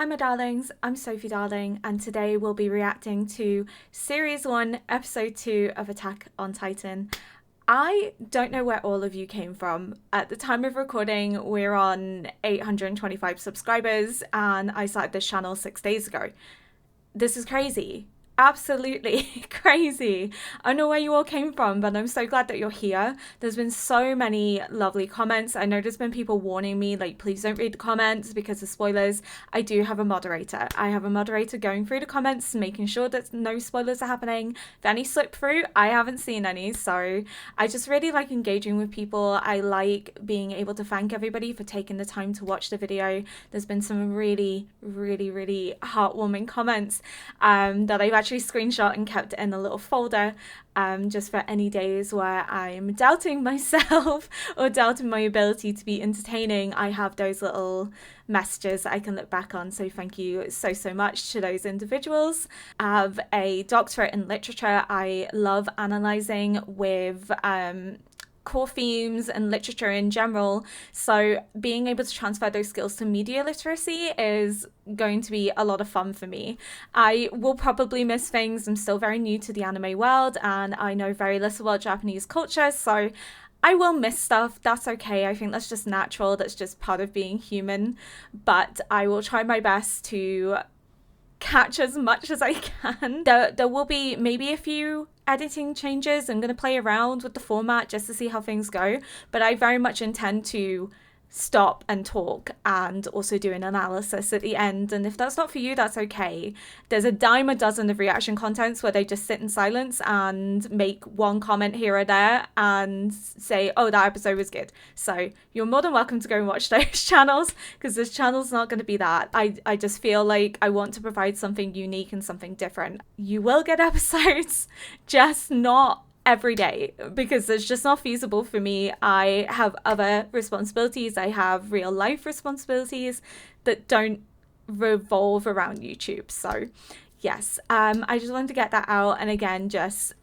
Hi my darlings, I'm Sophie Darling and today we'll be reacting to Series 1, Episode 2 of Attack on Titan. I don't know where all of you came from. At the time of recording, we're on 825 subscribers and I started this channel 6 days ago. This is crazy. Absolutely crazy. I don't know where you all came from, but I'm so glad that you're here. There's been so many lovely comments. I know there's been people warning me, like, please don't read the comments because of spoilers. I do have a moderator. I have a moderator going through the comments, making sure that no spoilers are happening. If any slip through, I haven't seen any. So I just really like engaging with people. I like being able to thank everybody for taking the time to watch the video. There's been some really heartwarming comments that I've actually screenshot and kept in a little folder just for any days where I'm doubting myself or doubting my ability to be entertaining. I have those little messages that I can look back on. So thank you so much to those individuals. I have a doctorate in literature. I love analysing with core themes and literature in general, so being able to transfer those skills to media literacy is going to be a lot of fun for me. I will probably miss things. I'm still very new to the anime world and I know very little about Japanese culture, so I will miss stuff. That's okay. I think that's just natural. That's just part of being human, but I will try my best to catch as much as I can. There will be maybe a few editing changes. I'm going to play around with the format just to see how things go, but I very much intend to stop and talk and also do an analysis at the end. And if that's not for you, that's okay. There's a dime a dozen of reaction contents where they just sit in silence and make one comment here or there and say, oh, that episode was good. So you're more than welcome to go and watch those channels, because this channel's not going to be that. I just feel like I want to provide something unique and something different. You will get episodes, just not every day, because it's just not feasible for me. I have other responsibilities. I have real life responsibilities that don't revolve around YouTube. So yes, I just wanted to get that out. And again, just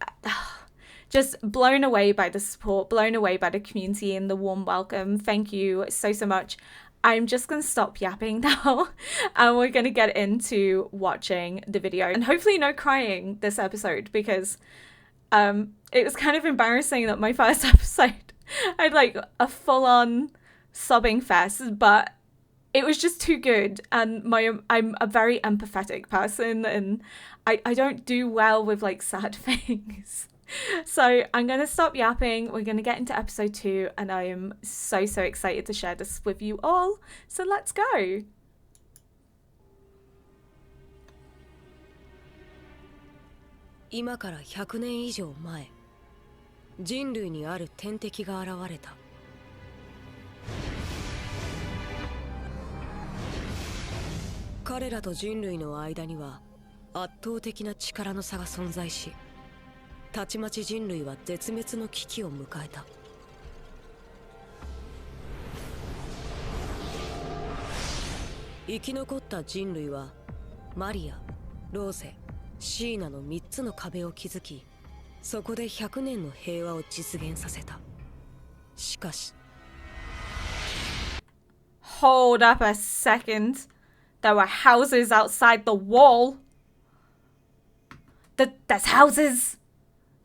blown away by the support, blown away by the community and the warm welcome. Thank you so much. I'm just going to stop yapping now and we're going to get into watching the video, and hopefully no crying this episode, because it was kind of embarrassing that my first episode I had like a full-on sobbing fest, but it was just too good. And I'm a very empathetic person and I don't do well with like sad things. So I'm going to stop yapping. We're going to get into episode 2 and I am so excited to share this with you all. So let's go. 今から100年以上前、人類にある天敵が現れた。彼らと人類の間には圧倒的な力の差が存在し、たちまち人類は絶滅の危機を迎えた。生き残った人類はマリア、ローゼ、シーナの3つの壁を築き、そこで100年の平和を実現させた。しかし Hold up a second. There were houses outside the wall. There's houses.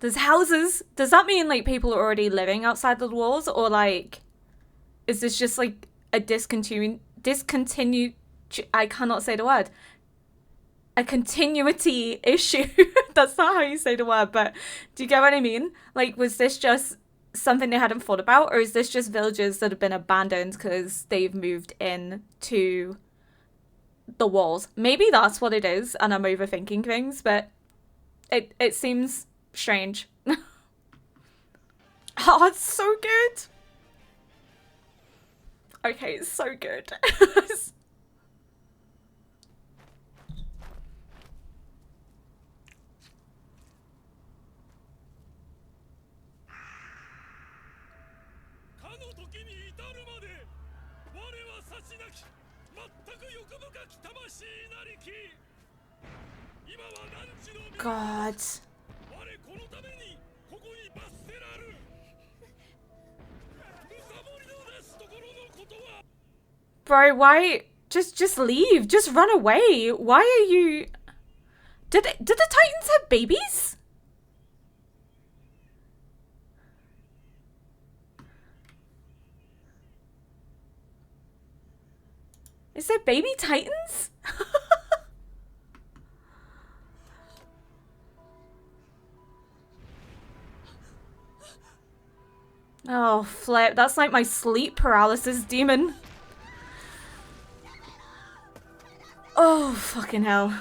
There's houses. Does that mean like people are already living outside the walls, or like is this just like a discontinued I cannot say the word. A continuity issue. That's not how you say the word, but do you get what I mean? Like, was this just something they hadn't thought about, or is this just villages that have been abandoned because they've moved in to the walls? Maybe that's what it is and I'm overthinking things, but it seems strange. Oh, it's so good. Okay, it's so good. God. Bro, why Just leave. Just run away. Why are you... Did the Titans have babies? Is there baby Titans? Oh, flip. That's like my sleep paralysis demon. Oh, fucking hell.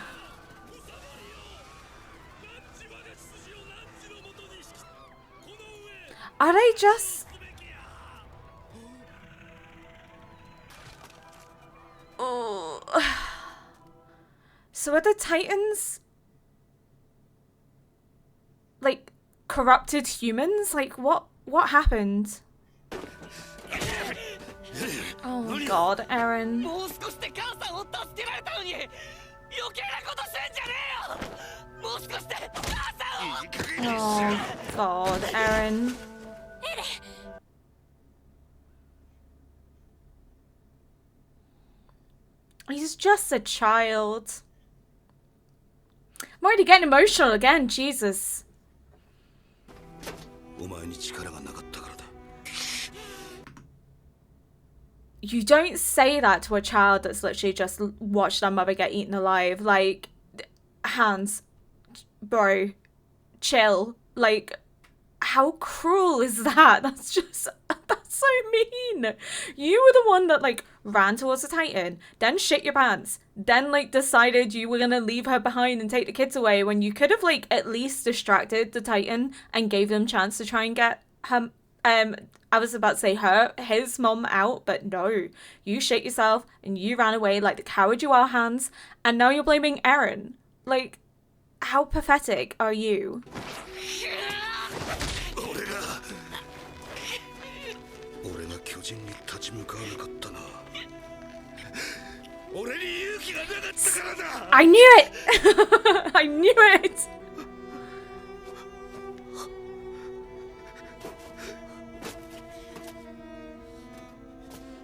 Are they just... Oh. So are the Titans... like, corrupted humans? Like, what happened? Oh my god, Eren. Oh god, Eren. He's just a child. I'm already getting emotional again, Jesus. You don't say that to a child that's literally just watched their mother get eaten alive. Like, Hans, bro, chill. Like, how cruel is that? That's so mean. You were the one that, like, ran towards the Titan, then shit your pants, then, like, decided you were gonna leave her behind and take the kids away when you could have, like, at least distracted the Titan and gave them chance to try and get her, I was about to say his mom out, but no. You shit yourself and you ran away like the coward you are, Hans, and now you're blaming Eren. Like, how pathetic are you? I knew it! I knew it!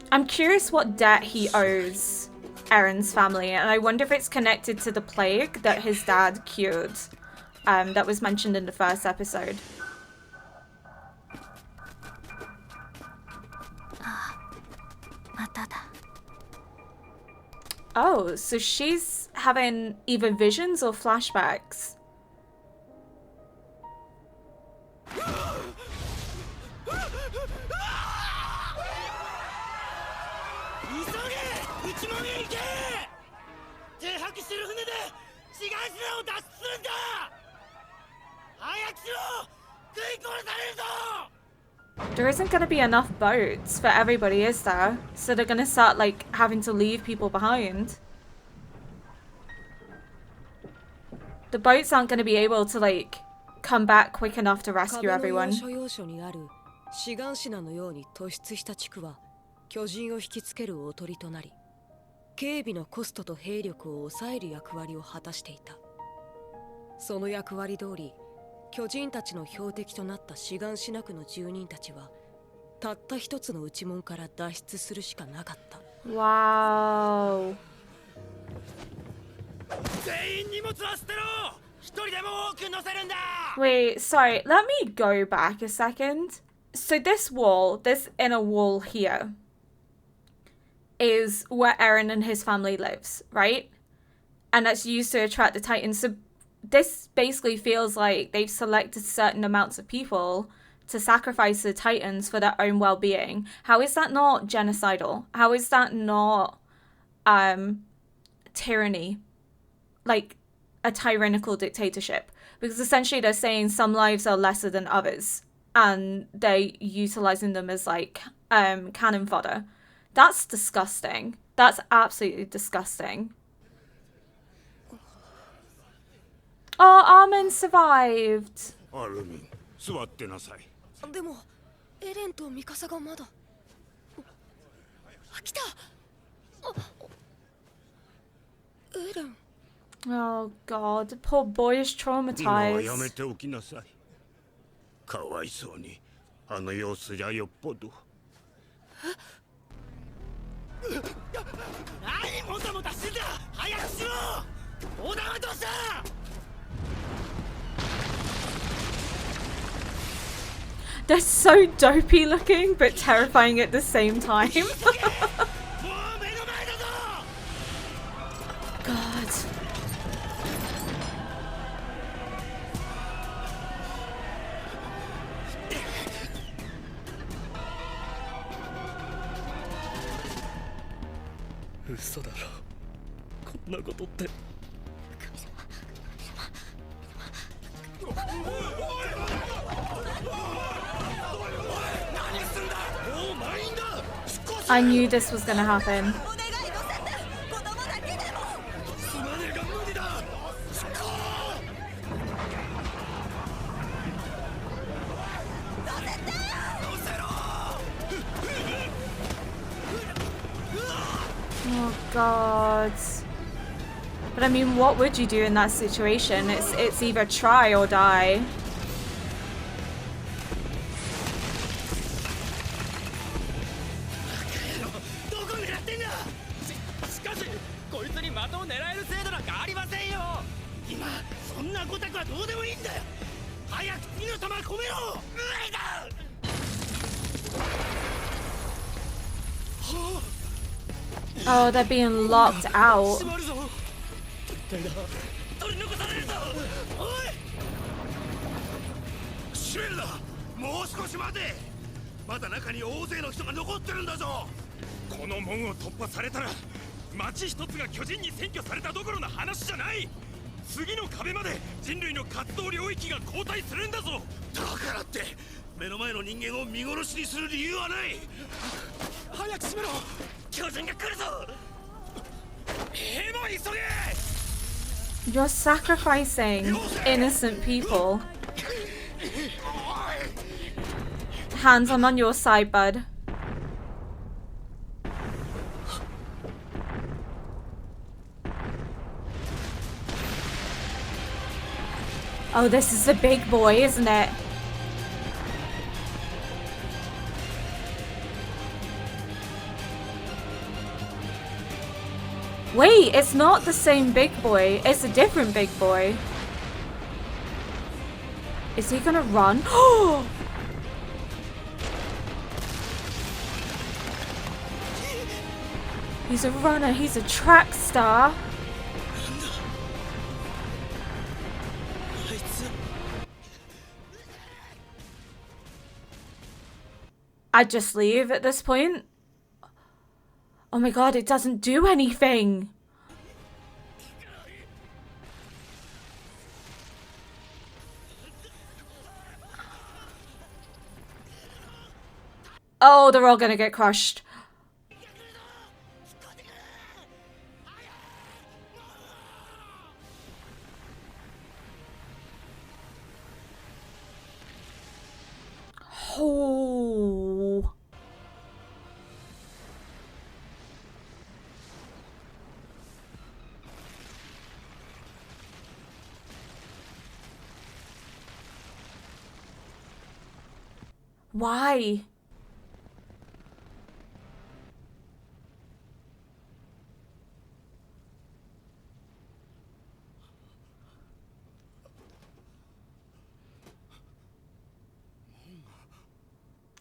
I'm curious what debt he owes Eren's family, and I wonder if it's connected to the plague that his dad cured, that was mentioned in the first episode. Oh, so she's having either visions or flashbacks. There isn't going to be enough boats for everybody, is there? So they're going to start, like, having to leave people behind. The boats aren't going to be able to, like, come back quick enough to rescue everyone. 志願シナのように突出した地区は巨人を引きつけるおとりとなり、警備のコストと兵力を抑える役割を果たしていた。その役割通り、巨人たちの標的となった志願シナ区の住人たちは、たった一つの内門から脱出するしかなかった。Wow. 全員荷物は捨てろ。一人でも多く乗せるんだ。 Wait, sorry. Let me go back a second. So this wall, this inner wall here, is where Eren and his family lives, right? And that's used to attract the Titans. So this basically feels like they've selected certain amounts of people to sacrifice the Titans for their own well-being. How is that not genocidal? How is that not tyranny? Like a tyrannical dictatorship? Because essentially they're saying some lives are lesser than others, and they're utilizing them as, like, cannon fodder. That's disgusting. That's absolutely disgusting. Oh, Armin survived. 座ってなさい。でも、エレンとミカサがまだ。来た。エレン。Oh God, the poor boy is traumatized. やめておきなさい。かわいそうに、あの様子じゃよっぽど。何 They're so dopey looking, but terrifying at the same time. God. I knew this was gonna happen. Oh God. But I mean, what would you do in that situation? It's either try or die. Oh, they're being locked out. You're sacrificing innocent people. Hands, I'm on your side, bud. Oh, this is a big boy, isn't it? Wait, it's not the same big boy. It's a different big boy. Is he gonna run? Oh! He's a runner. He's a track star. I'd just leave at this point. Oh my God, it doesn't do anything. Oh, they're all gonna get crushed. Oh. Why?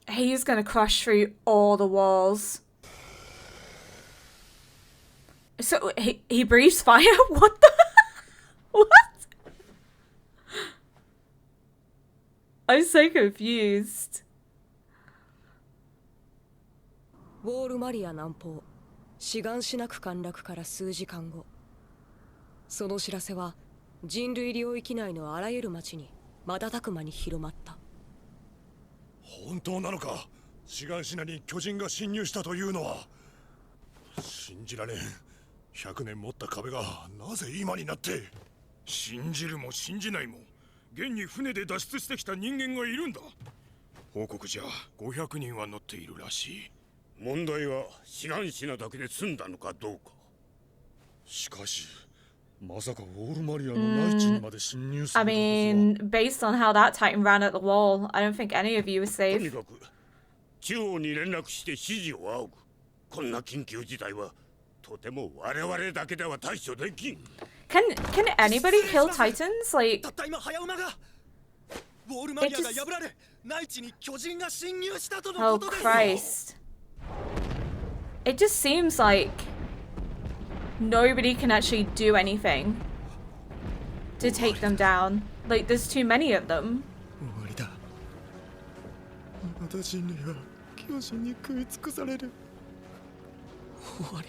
He's gonna crush through all the walls. So he breathes fire? What the? What? I'm so confused. ウォールマリア南方志願しなく陥落から数時間後、その知らせは人類領域内のあらゆる町に瞬く間に広まった。本当なのか？志願シナに巨人が侵入したというのは。信じられん。100年持った壁がなぜ今になって。信じるも信じないも現に船で脱出してきた人間がいるんだ。報告じゃ500人は乗っているらしい。問題は志願シナだけで済んだのかどうか。しかしまさかウォールマリアの内地にまで侵入する I mean, based on how that Titan ran at the wall, I don't think any of you was とに safe. かく中央に連絡して指示を仰ぐ。こんな緊急事態はとても我々だけでは対処できん。 Can anybody kill Titans? Like, たった今早馬がウォールマリアが破られ内地に巨人が侵入したとの oh ことです。 Christ. It just seems like nobody can actually do anything to take them down. Like, there's too many of them. 終わりだ。また人類は巨人に食い尽くされる。終わり。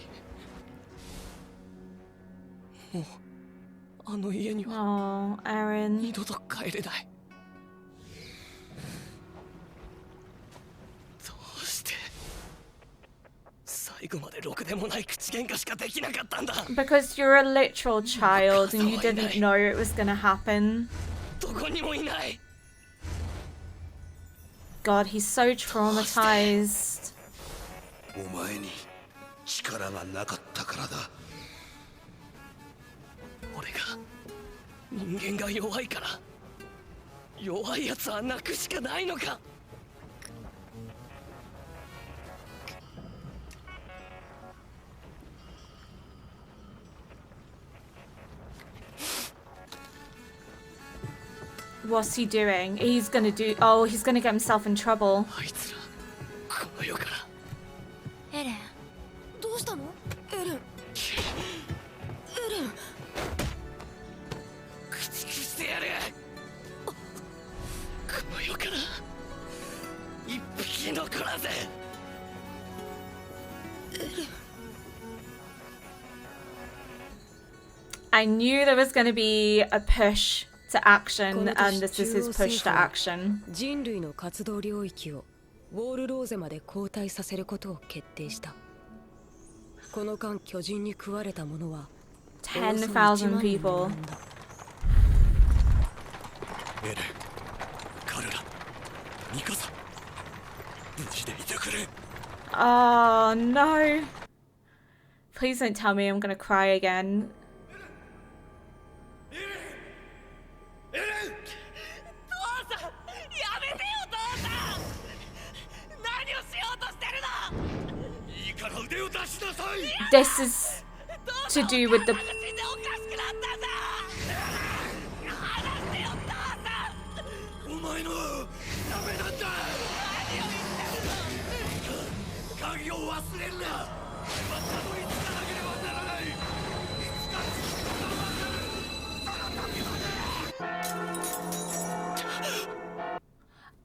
もうあの家には Oh, Aaron. 二度と帰れない。どうして最後までろくでもない口喧嘩しかできなかったんだ。 Because you're a literal child and you didn't know it was gonna happen. どこにもいない。 God, he's so traumatized. お前に力がなかったからだ。俺が人間が弱いから弱いやつは泣くしかないのか。 What's he doing? He's gonna do. Oh, he's gonna get himself in trouble. あいつらこの世から。エレンどうしたの？エレン駆逐してやる。この世から一匹残らず。 I knew there was gonna be a push to action, and this is his push to action. 人類の活動領域をウォールローゼまで後退させることを決定した。この間巨人に食われた者は10,000 people. エレン、彼ら、ミカサ、無事でいてくれ。 Oh no! Please don't tell me I'm gonna cry again. エレン、父さん、やめてよ父さん。何をしようとしてるの。いいから腕を出しなさい。 This is to do with the. 死んでおかしくなったんだ。話してよ父さん。お前のダメなんだ。何を言ってるの。鍵を忘れるな。俺はたどり着かなければならない。いつか自分がわかる。その時まで。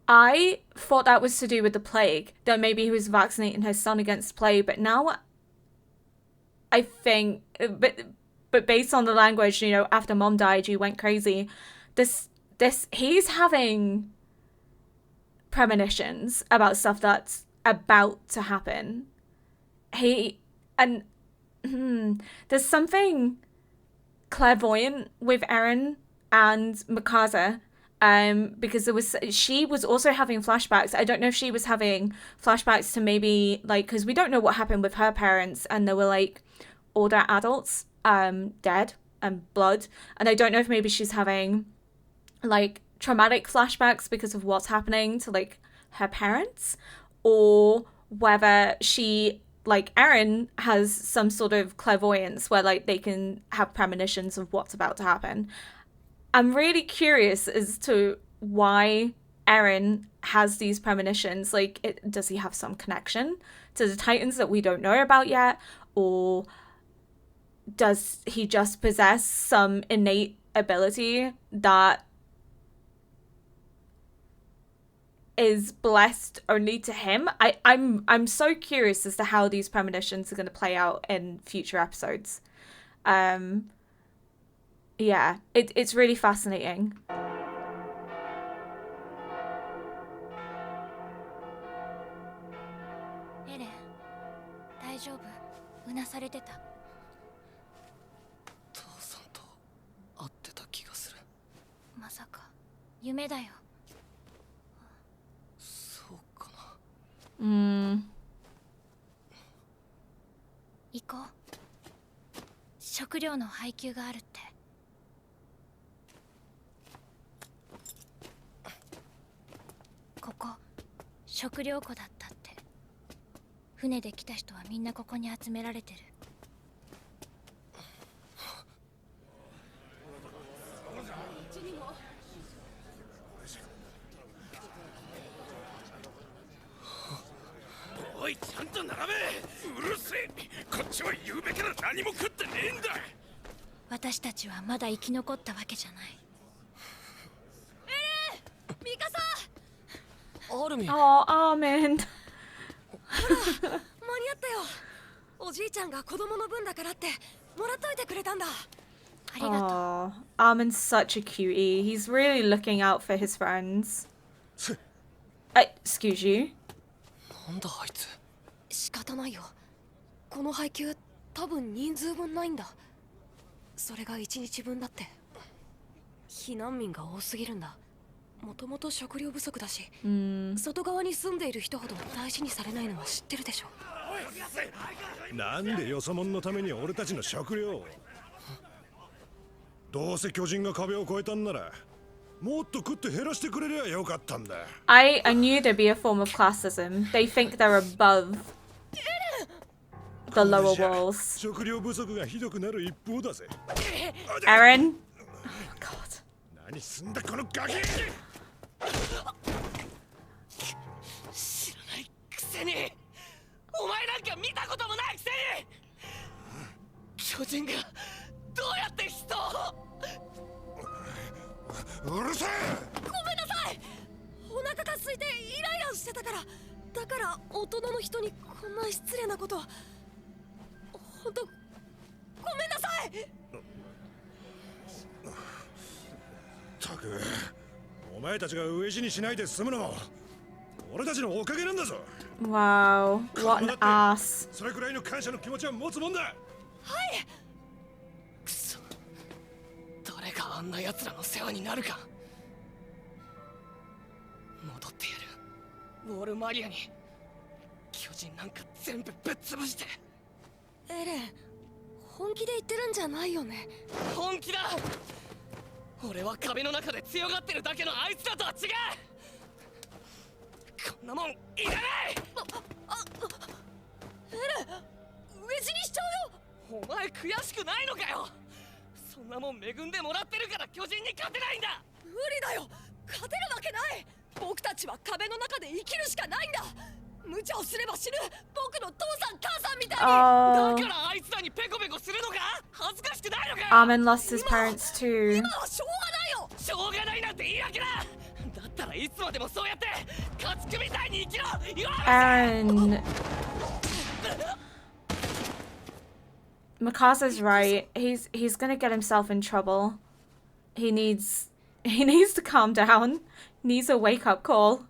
I thought that was to do with the plague, that maybe he was vaccinating his son against plague, but now I think, but based on the language, you know, after mom died, you went crazy. He's having premonitions about stuff that's about to happen. There's something clairvoyant with Eren and Mikasa. Because she was also having flashbacks. I don't know if she was having flashbacks to maybe like, because we don't know what happened with her parents, and they were like older adults, dead and blood, and I don't know if maybe she's having like traumatic flashbacks because of what's happening to like her parents, or whether she, like Eren, has some sort of clairvoyance where like they can have premonitions of what's about to happen. I'm really curious as to why Eren has these premonitions. Like, does he have some connection to the Titans that we don't know about yet? Or does he just possess some innate ability that is blessed only to him? I'm so curious as to how these premonitions are going to play out in future episodes. Yeah, it's really fascinating. エレン、大丈夫？うなされてた。父さんと会ってた気がする。まさか夢だよ。そうかな。行こう。食料の配給があるって。ここ食料庫だったって。船で来た人はみんなここに集められてる。いちゃんと並べ。うるせえ、こっちは言うべきら何も食ってねえんだ。私たちはまだ生き残ったわけじゃない。ミカサ、アルミン、 Oh, Armin. 間に合ったよ。おじいちゃんが子供の分だからってもらっといてくれたんだ。ありがとう。 Oh, Armin's such a cutie. He's really looking out for his friends. Excuse you. なんだあいつ。仕方ないよ。この配給多分人数分ないんだ。それが1日分だって。避難民が多すぎるんだ。もともと食料不足だし、外側に住んでいる人ほど大事にされないのは知ってるでしょ。なんでよそ者のために俺たちの食料を。どうせ巨人が壁を越えたんならもっと食って減らしてくれりゃよかったんだ。I knew there'd be a form of classism. They think they're above the lower walls. 食料不足がひどくなる一方だぜ。 Eren? Oh, God. 何すんだこのガキ。知らないくせに、お前なんか見たこともないくせに。巨人がどうやって人を。うるせえ。ごめんなさい。お腹が空いてイライラしてたから。だから大人の人にこんな失礼なことは。本当ごめんなさい。ったく、お前たちが飢え死にしないで済むのも俺たちのおかげなんだぞ。 Wow. What an ass. それくらいの感謝の気持ちは持つもんだ。はい。くそ、誰があんな奴らの世話になるか。戻ってやる、ウォールマリアに。巨人なんか全部ぶっ潰して。エレン、本気で言ってるんじゃないよね。本気だ。俺は壁の中で強がってるだけのあいつらとは違う。こんなもんいらない。エレン、飢え死にしちゃうよ。お前悔しくないのかよ。そんなもん恵んでもらってるから巨人に勝てないんだ。無理だよ。勝てるわけない。僕たちは壁の中で生きるしかないんだ。無茶をすれば死ぬ。僕の父さん母さんみたいに。Oh, だからあいつらにペコペコするのか。恥ずかしくないのかよ。 Armin lost his parents too. 今はしょうがないよ。しょうがないなんて言い訳だ。だったらいつまでもそうやって家畜みたいに生きろ。言われ Eren. Mikasa's right. He's gonna get himself in trouble. He needs to calm down. Needs a wake up call.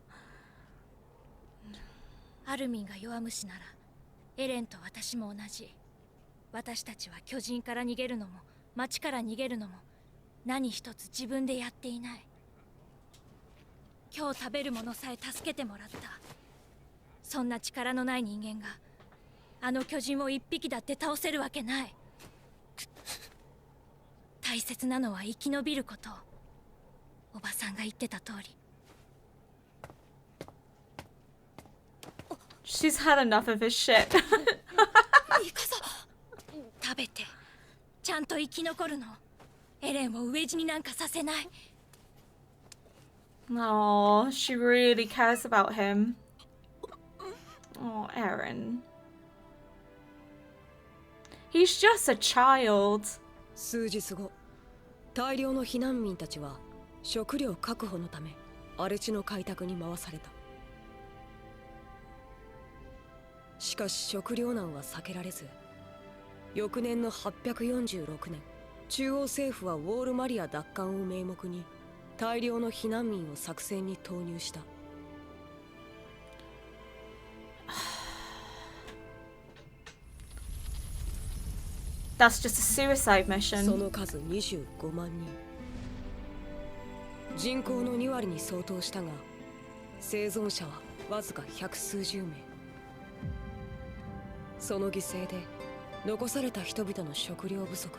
アルミンが弱虫ならエレンと私も同じ。私たちは巨人から逃げるのも町から逃げるのも何一つ自分でやっていない。今日食べるものさえ助けてもらった。そんな力のない人間があの巨人を一匹だって倒せるわけない。大切なのは生き延びること。おばさんが言ってた通り。She's had enough of his shit. ミカサ、食べてちゃんと生き残るの。エレンを飢え死になんかさせない。 Oh, she really cares about him. Oh, Eren. He's just a child. 数日後、大量の避難民たちは食料確保のため荒れ地の開拓に回された。しかし食糧難は避けられず、翌年の846年、中央政府はウォールマリア奪還を名目に大量の避難民を作戦に投入した。That's just a suicide そ mission. の数25万人。人口の2割に相当したが、生存者はわずか百数十名。その犠牲で残された人々の食料不足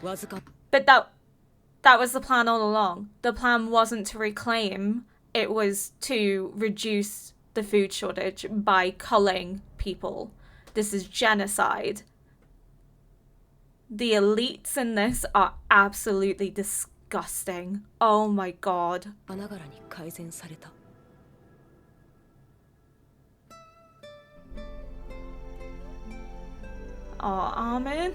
はわずか。 But that was the plan all along. The plan wasn't to reclaim, it was to reduce the food shortage by culling people. This is genocide. The elites in this are absolutely disgusting. Oh my god. 花柄に改善された。Oh, Armin.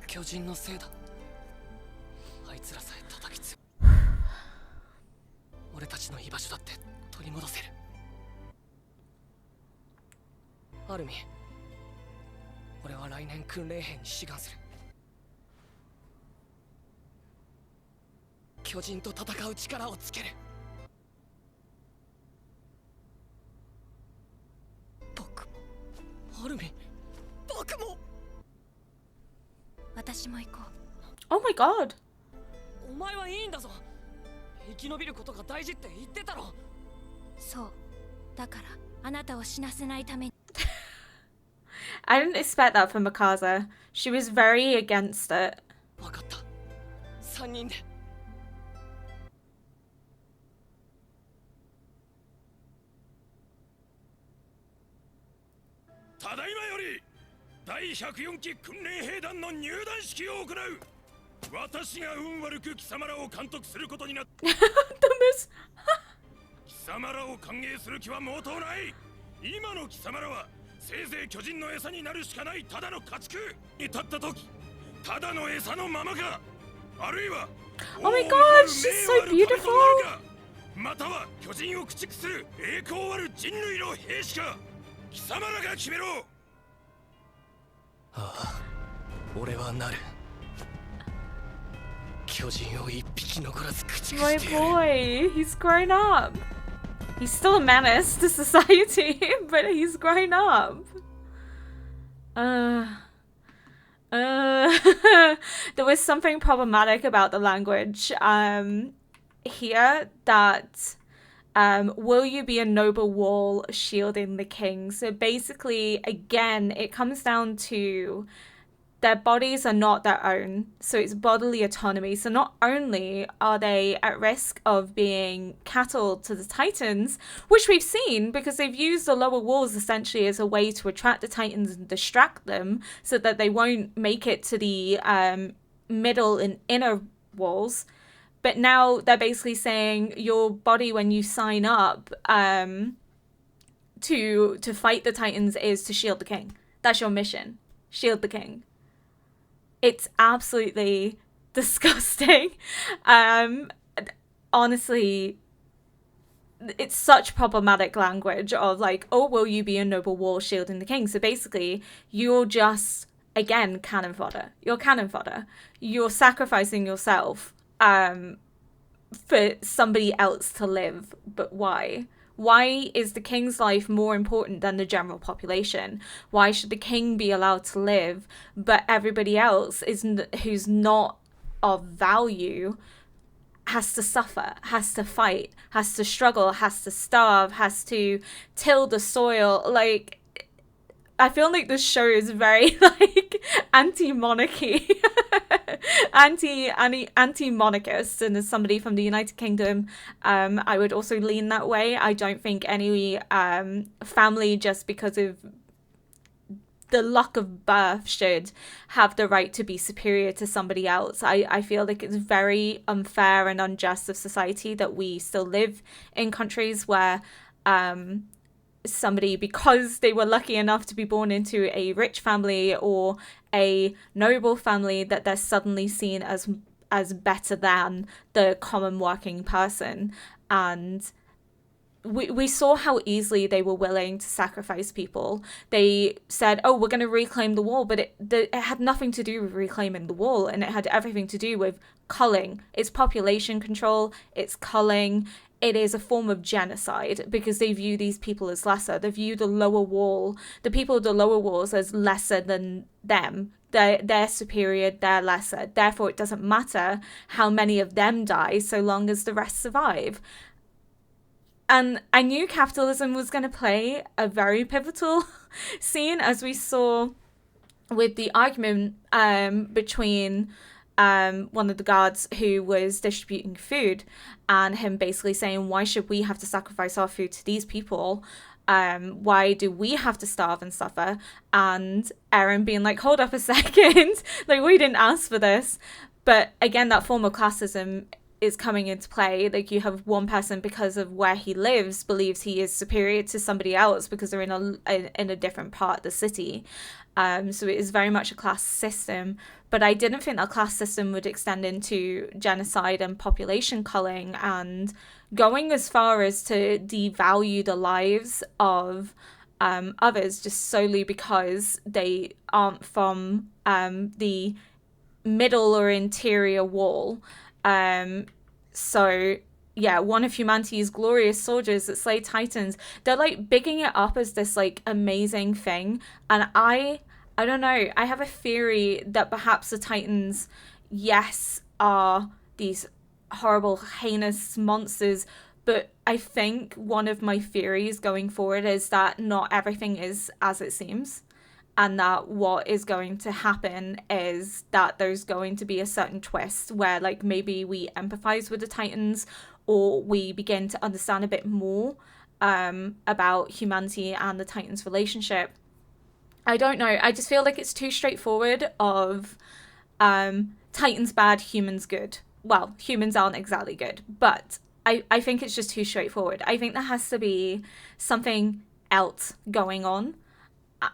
巨人のせいだ。あいつらさえ叩きつ。俺たちの居場所だって取り戻せる。アルミ、俺は来年訓練兵に志願する。巨人と戦う力をつける。僕も、アルミ、僕も。私も行こう。 Oh my god. お前はいいんだぞ。生き延びることが大事って言ってたろ。そう。だからあなたを死なせないために。 I didn't expect that from Mikaza. She was very against it. 分かった。3人で。ただいまより第104期訓練兵団の入団式を行う。私が運悪く貴様らを監督することになった。貴様らを歓迎する気は毛頭ない。今の貴様らはせいぜい巨人の餌になるしかないただの家畜に立った時、ただの餌のままか、あるいは Oh my god, she's so beautiful. または巨人を駆逐する栄光ある人類の兵士か、貴様らが決めろ。ああ、俺はなる。巨人を一匹残らず駆逐 My してやる。 boy, he's grown up. He's still a menace to society, but he's grown up. There was something problematic about the language here that will you be a noble wall shielding the king? So basically, again, it comes down to their bodies are not their own, so it's bodily autonomy. So not only are they at risk of being cattle to the Titans, which we've seen because they've used the lower walls essentially as a way to attract the Titans and distract them so that they won't make it to the middle and inner walls. But now they're basically saying your body when you sign up to fight the Titans is to shield the king. That's your mission. Shield the king. It's absolutely disgusting. Honestly, it's such problematic language of like, oh, will you be a noble wall shielding the king? So basically, you're just, again, cannon fodder. You're cannon fodder. You're sacrificing yourself for somebody else to live. But why? Why is the king's life more important than the general population? Why should the king be allowed to live, but everybody else who's not of value has to suffer, has to fight, has to struggle, has to starve, has to till the soil? Like, I feel like this show is very like anti-monarchy, anti-monarchist, and as somebody from the United Kingdom, I would also lean that way. I don't think any family, just because of the luck of birth, should have the right to be superior to somebody else. I feel like it's very unfair and unjust of society that we still live in countries where somebody, because they were lucky enough to be born into a rich family or a noble family, that they're suddenly seen as better than the common working person. And we saw how easily they were willing to sacrifice people. They said, oh, we're going to reclaim the wall, but it had nothing to do with reclaiming the wall, and it had everything to do with culling. It's population control, it's culling. It is a form of genocide because they view these people as lesser. They view the lower wall, the people of the lower walls, as lesser than them. They're superior, they're lesser. Therefore, it doesn't matter how many of them die so long as the rest survive. And I knew capitalism was going to play a very pivotal scene, as we saw with the argument between one of the guards who was distributing food and him basically saying, why should we have to sacrifice our food to these people? Why do we have to starve and suffer? And Eren being like, hold up a second, like, we didn't ask for this. But again, that form of classism is coming into play. Like, you have one person, because of where he lives, believes he is superior to somebody else because they're in a different part of the city. So it is very much a class system, but I didn't think that class system would extend into genocide and population culling and going as far as to devalue the lives of others just solely because they aren't from the middle or interior wall. So yeah, one of humanity's glorious soldiers that slay titans, they're like bigging it up as this like amazing thing, and I don't know, I have a theory that perhaps the titans, yes, are these horrible heinous monsters, but I think one of my theories going forward is that not everything is as it seems, and that what is going to happen is that there's going to be a certain twist where like maybe we empathize with the titans, or we begin to understand a bit more about humanity and the titans relationship. I don't know, I just feel like it's too straightforward of titans bad, humans good. Well, humans aren't exactly good, but I think it's just too straightforward. I think there has to be something else going on,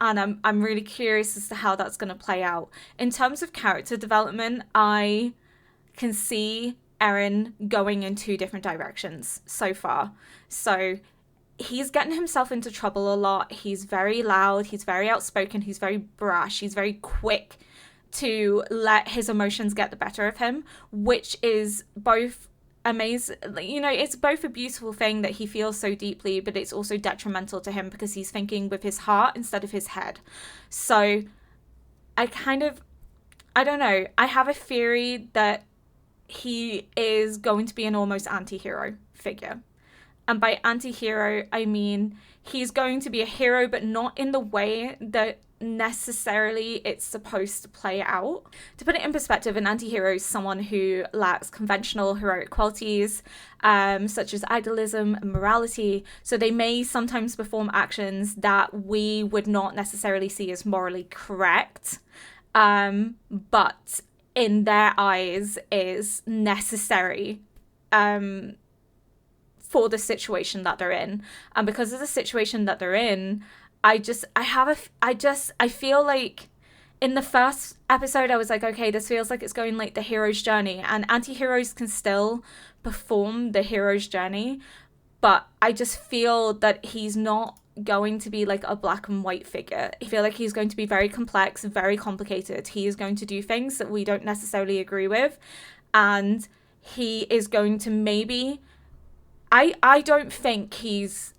and I'm really curious as to how that's going to play out. In terms of character development, I can see Eren going in two different directions so far. So he's getting himself into trouble a lot. He's very loud, he's very outspoken, he's very brash, he's very quick to let his emotions get the better of him, which is both amazing. You know, it's both a beautiful thing that he feels so deeply, but it's also detrimental to him because he's thinking with his heart instead of his head. So I don't know, I have a theory that he is going to be an almost anti-hero figure. And by anti-hero, I mean he's going to be a hero, but not in the way that necessarily it's supposed to play out. To put it in perspective, an anti-hero is someone who lacks conventional heroic qualities, such as idealism and morality. So they may sometimes perform actions that we would not necessarily see as morally correct, but in their eyes is necessary for the situation that they're in. And because of the situation that they're in, I feel like in the first episode I was like, okay, this feels like it's going like the hero's journey, and anti-heroes can still perform the hero's journey, but I just feel that he's not going to be like a black and white figure. I feel like he's going to be very complex, very complicated. He is going to do things that we don't necessarily agree with, and he is going to maybe, I don't think he's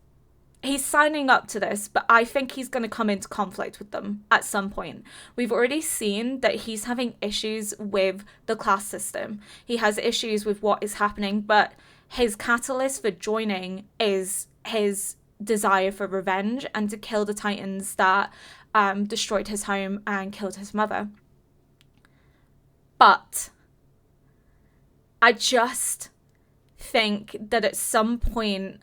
signing up to this, but I think he's going to come into conflict with them at some point. We've already seen that he's having issues with the class system. He has issues with what is happening, but his catalyst for joining is his desire for revenge and to kill the titans that destroyed his home and killed his mother. But I just think that at some point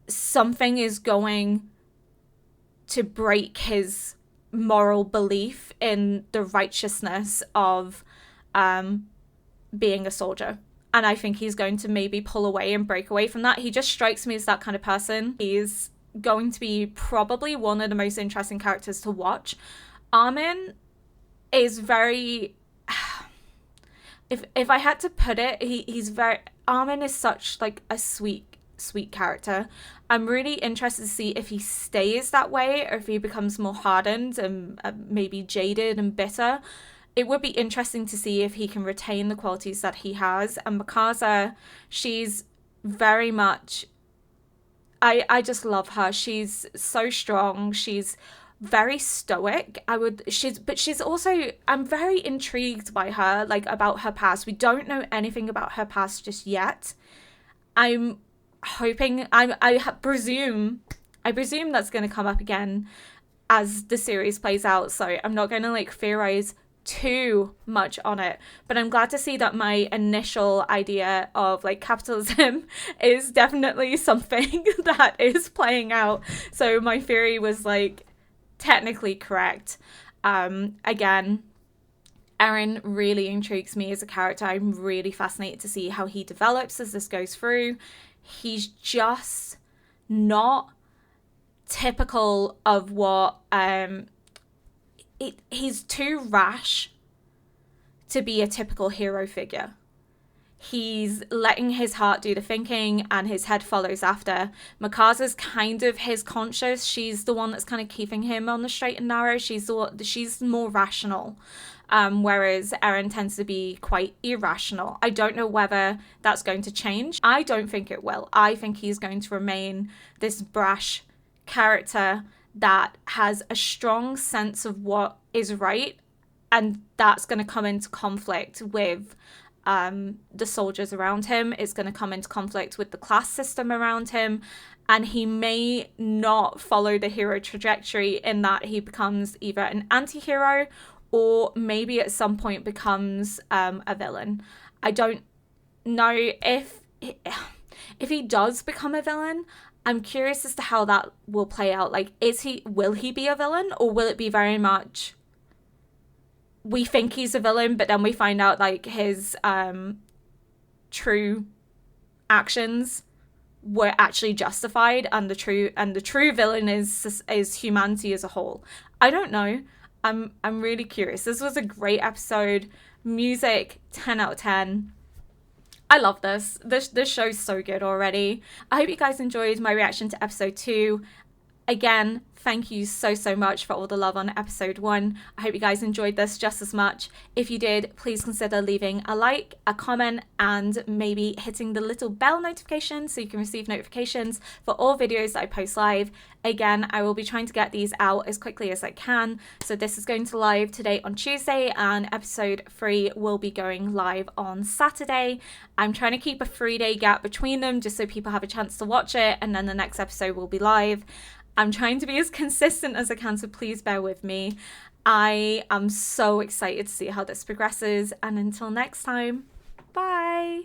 something is going to break his moral belief in the righteousness of being a soldier. And I think he's going to maybe pull away and break away from that. He just strikes me as that kind of person. He's going to be probably one of the most interesting characters to watch. Armin is very... If I had to put it, he's very... Armin is such like a sweet character. I'm really interested to see if he stays that way or if he becomes more hardened and maybe jaded and bitter. It would be interesting to see if he can retain the qualities that he has. And Mikasa, she's very much... I just love her. She's so strong. She's very stoic. She's also, I'm very intrigued by her, like about her past. We don't know anything about her past just yet. I'm hoping, I presume that's going to come up again as the series plays out, so I'm not going to like theorize too much on it, but I'm glad to see that my initial idea of like capitalism is definitely something that is playing out. So my theory was like technically correct. Again, Eren really intrigues me as a character. I'm really fascinated to see how he develops as this goes through. He's just not typical of what he's too rash to be a typical hero figure. He's letting his heart do the thinking and his head follows after. Mikasa's kind of his conscience. She's the one that's kind of keeping him on the straight and narrow. She's more rational. Whereas Eren tends to be quite irrational. I don't know whether that's going to change. I don't think it will. I think he's going to remain this brash character that has a strong sense of what is right, and that's going to come into conflict with the soldiers around him. It's going to come into conflict with the class system around him, and he may not follow the hero trajectory in that he becomes either an anti-hero or maybe at some point becomes a villain. I don't know if he does become a villain. I'm curious as to how that will play out. Like, will he be a villain, or will it be very much we think he's a villain, but then we find out like his true actions were actually justified, and the true villain is humanity as a whole. I don't know. I'm really curious. This was a great episode. Music 10 out of 10. I love this. This show's so good already. I hope you guys enjoyed my reaction to episode 2. Again, thank you so much for all the love on episode 1. I hope you guys enjoyed this just as much. If you did, please consider leaving a like, a comment, and maybe hitting the little bell notification so you can receive notifications for all videos that I post live. Again, I will be trying to get these out as quickly as I can. So this is going to live today on Tuesday, and episode 3 will be going live on Saturday. I'm trying to keep a 3-day gap between them just so people have a chance to watch it, and then the next episode will be live. I'm trying to be as consistent as I can, so please bear with me. I am so excited to see how this progresses, and until next time, bye!